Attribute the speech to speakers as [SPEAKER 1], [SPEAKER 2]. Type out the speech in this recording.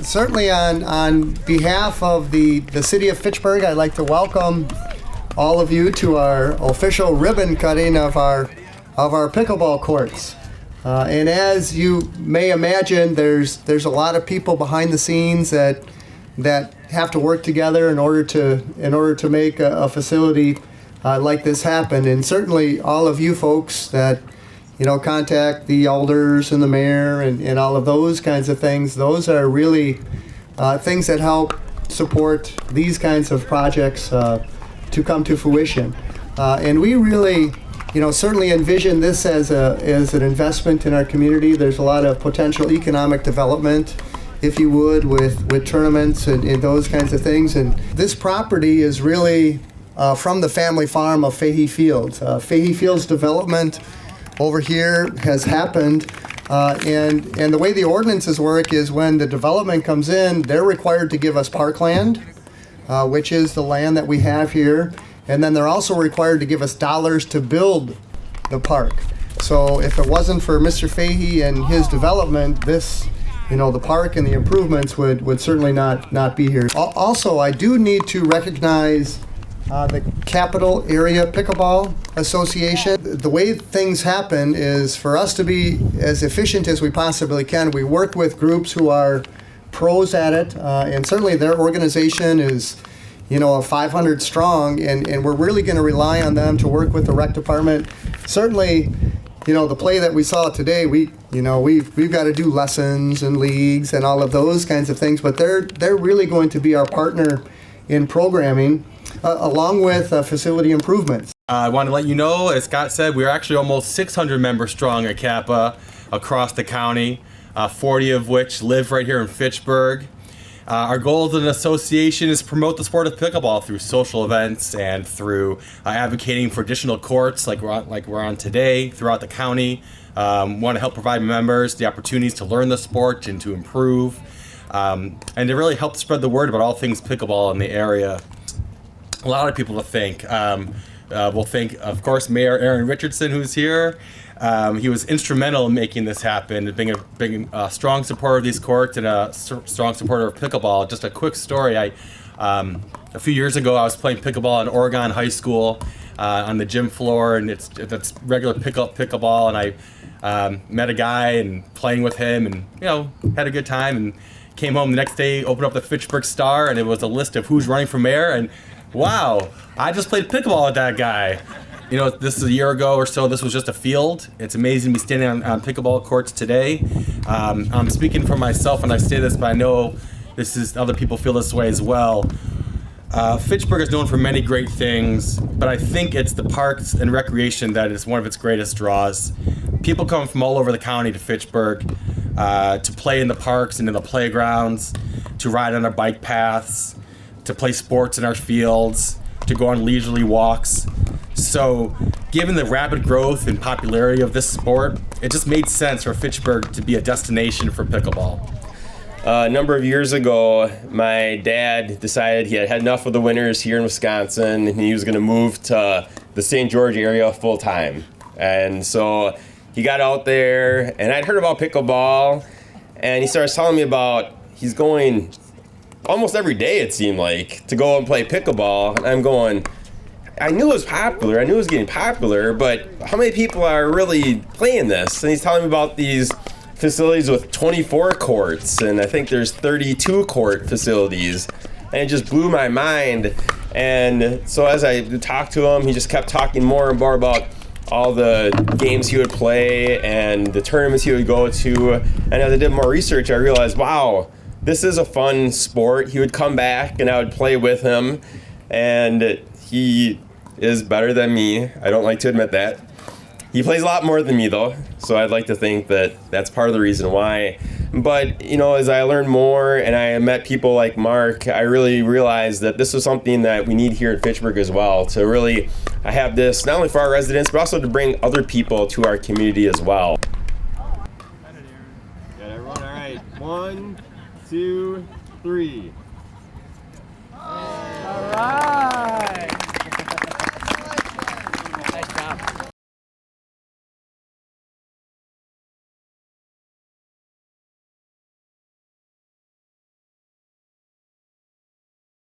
[SPEAKER 1] certainly on behalf of the City of Fitchburg, I'd like to welcome all of you to our official ribbon cutting of our pickleball courts. And as you may imagine, there's a lot of people behind the scenes that have to work together in order to make a facility like this happen. And certainly all of you folks that contact the elders and the mayor and all of those kinds of things. Those are really things that help support these kinds of projects to come to fruition. And we really, certainly envision this as an investment in our community. There's a lot of potential economic development, if you would, with tournaments and those kinds of things. And this property is really from the family farm of Fahey Fields. Fahey Fields development over here has happened, and the way the ordinances work is when the development comes in, they're required to give us parkland, which is the land that we have here, and then they're also required to give us dollars to build the park. So if it wasn't for Mr. Fahey and his development, this, the park and the improvements would certainly not be here. Also, I do need to recognize the Capital Area Pickleball Association. The way things happen is for us to be as efficient as we possibly can, we work with groups who are pros at it, and certainly their organization is 500 strong, and we're really going to rely on them to work with the rec department. Certainly, the play that we saw today, we've got to do lessons and leagues and all of those kinds of things, but they're really going to be our partner in programming, along with facility improvements.
[SPEAKER 2] I want to let you know, as Scott said, we're actually almost 600 members strong at Kappa across the county, 40 of which live right here in Fitchburg. Our goal as an association is to promote the sport of pickleball through social events and through advocating for additional courts like we're on today throughout the county. Want to help provide members the opportunities to learn the sport and to improve, and to really help spread the word about all things pickleball in the area. A lot of people to thank. We'll thank, of course, Mayor Aaron Richardson, who's here. He was instrumental in making this happen, being a strong supporter of these courts and a strong supporter of pickleball. Just a quick story. A few years ago, I was playing pickleball in Oregon High School on the gym floor, and it's regular pickleball. And I met a guy and playing with him, and had a good time. And came home the next day, opened up the Fitchburg Star, and it was a list of who's running for mayor. And wow, I just played pickleball with that guy. This is a year ago or so. This was just a field. It's amazing to be standing on pickleball courts today. I'm speaking for myself when I say this, but I know other people feel this way as well. Fitchburg is known for many great things, but I think it's the parks and recreation that is one of its greatest draws. People come from all over the county to Fitchburg to play in the parks and in the playgrounds, to ride on our bike paths, to play sports in our fields, to go on leisurely walks. So, given the rapid growth and popularity of this sport, it just made sense for Fitchburg to be a destination for pickleball.
[SPEAKER 3] A number of years ago, my dad decided he had had enough of the winters here in Wisconsin, and he was going to move to the St. George area full time. And so he got out there, and I'd heard about pickleball, and he starts telling me about he's going almost every day, it seemed like, to go and play pickleball. And I'm going, I knew it was popular. I knew it was getting popular, but how many people are really playing this? And he's telling me about these facilities with 24 courts, and I think there's 32 court facilities. And it just blew my mind. And so as I talked to him, he just kept talking more and more about all the games he would play and the tournaments he would go to. And as I did more research, I realized, wow, this is a fun sport. He would come back and I would play with him, and he is better than me. I don't like to admit that. He plays a lot more than me, though, so I'd like to think that that's part of the reason why. But, as I learned more and I met people like Mark, I really realized that this was something that we need here at Fitchburg as well, to really have this not only for our residents, but also to bring other people to our community as well.
[SPEAKER 4] Got everyone? All right. 1, 2, 3.